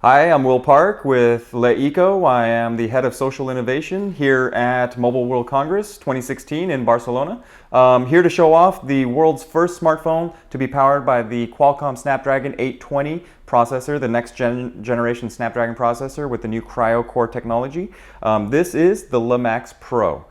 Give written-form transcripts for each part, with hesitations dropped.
Hi, I'm Will Park with LeEco. I am the head of social innovation here at Mobile World Congress 2016 in Barcelona. Here to show off the world's first smartphone to be powered by the Qualcomm Snapdragon 820 processor, the next generation Snapdragon processor with the new Cryo Core technology. This is the Le Max Pro.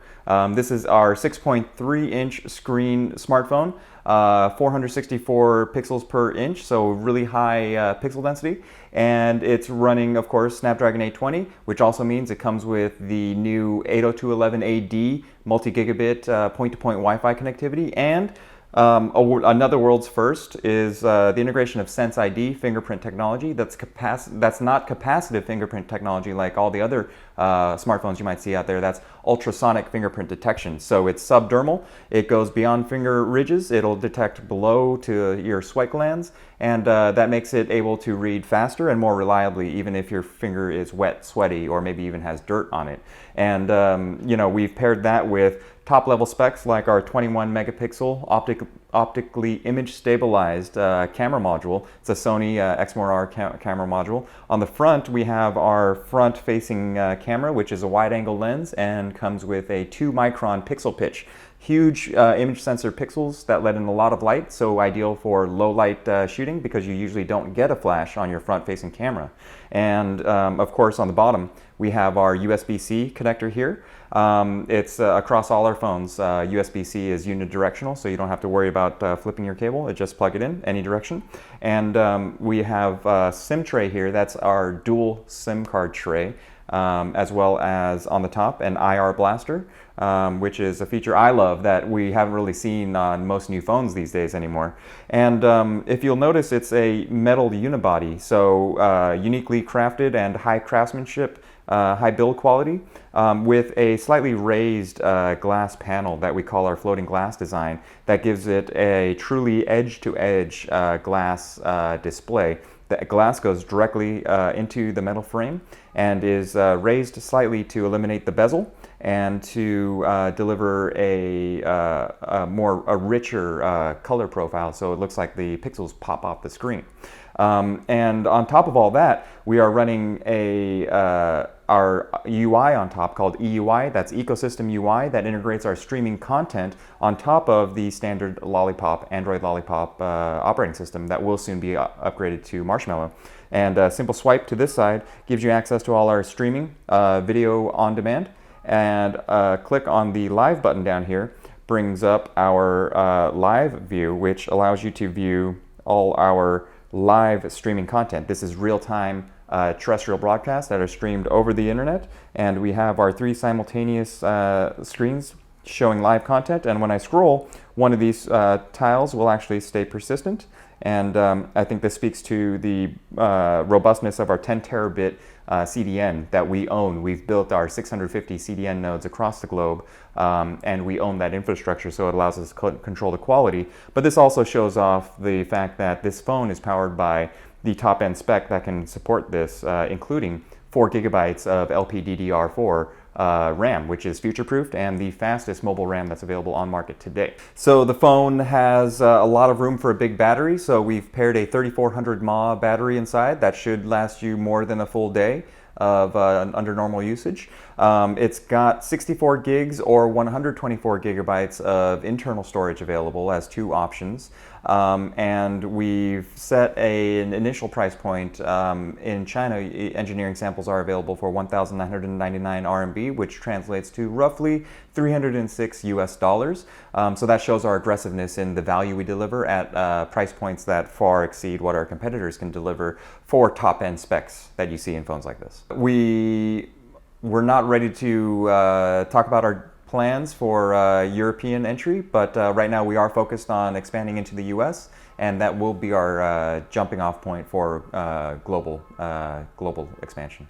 This is our 6.3-inch screen smartphone, 464 pixels per inch, so really high pixel density. And it's running, of course, Snapdragon 820, which also means it comes with the new 802.11ad multi-gigabit point-to-point Wi-Fi connectivity. And another world's first is the integration of Sense ID fingerprint technology. That's not capacitive fingerprint technology like all the other smartphones you might see out there. That's ultrasonic fingerprint detection. So it's subdermal. It goes beyond finger ridges. It'll detect below to your sweat glands, and that makes it able to read faster and more reliably, even if your finger is wet, sweaty, or maybe even has dirt on it. And we've paired that with top-level specs like our 21 megapixel optically image stabilized camera module. It's a Sony Exmor camera module. On the front, we have our front-facing camera, which is a wide-angle lens and comes with a 2-micron pixel pitch. Huge image sensor pixels that let in a lot of light, so ideal for low light shooting because you usually don't get a flash on your front-facing camera. And of course, on the bottom, we have our USB-C connector here. It's across all our phones. USB-C is unidirectional, so you don't have to worry about flipping your cable. Just plug it in any direction. And we have a SIM tray here. That's our dual SIM card tray, as well as on the top an IR blaster, which is a feature I love that we haven't really seen on most new phones these days anymore. And if you'll notice, it's a metal unibody, so uniquely crafted and high craftsmanship, high build quality, with a slightly raised glass panel that we call our floating glass design that gives it a truly edge-to-edge glass display. The glass goes directly into the metal frame and is raised slightly to eliminate the bezel and to deliver a richer color profile, so it looks like the pixels pop off the screen. And on top of all that, we are running our UI on top called EUI. That's Ecosystem UI, that integrates our streaming content on top of the standard Android Lollipop operating system that will soon be upgraded to Marshmallow. And a simple swipe to this side gives you access to all our streaming video on demand. And click on the live button down here brings up our live view, which allows you to view all our live streaming content. This is real-time terrestrial broadcasts that are streamed over the internet, and we have our 3 simultaneous screens showing live content. And when I scroll, one of these tiles will actually stay persistent, and I think this speaks to the robustness of our 10 terabit CDN that we own. We've built our 650 CDN nodes across the globe, and we own that infrastructure, so it allows us to control the quality. But this also shows off the fact that this phone is powered by the top-end spec that can support this, including 4 gigabytes of LPDDR4 RAM, which is future-proofed and the fastest mobile RAM that's available on market today. So the phone has a lot of room for a big battery, so we've paired a 3400 mAh battery inside that should last you more than a full day of under normal usage. It's got 64 gigs or 124 gigabytes of internal storage available as 2 options. And we've set an initial price point. In China, engineering samples are available for 1,999 RMB, which translates to roughly $306 US. So that shows our aggressiveness in the value we deliver at price points that far exceed what our competitors can deliver for top-end specs that you see in phones like this. We're not ready to talk about our plans for European entry, but right now we are focused on expanding into the US, and that will be our jumping off point for global expansion.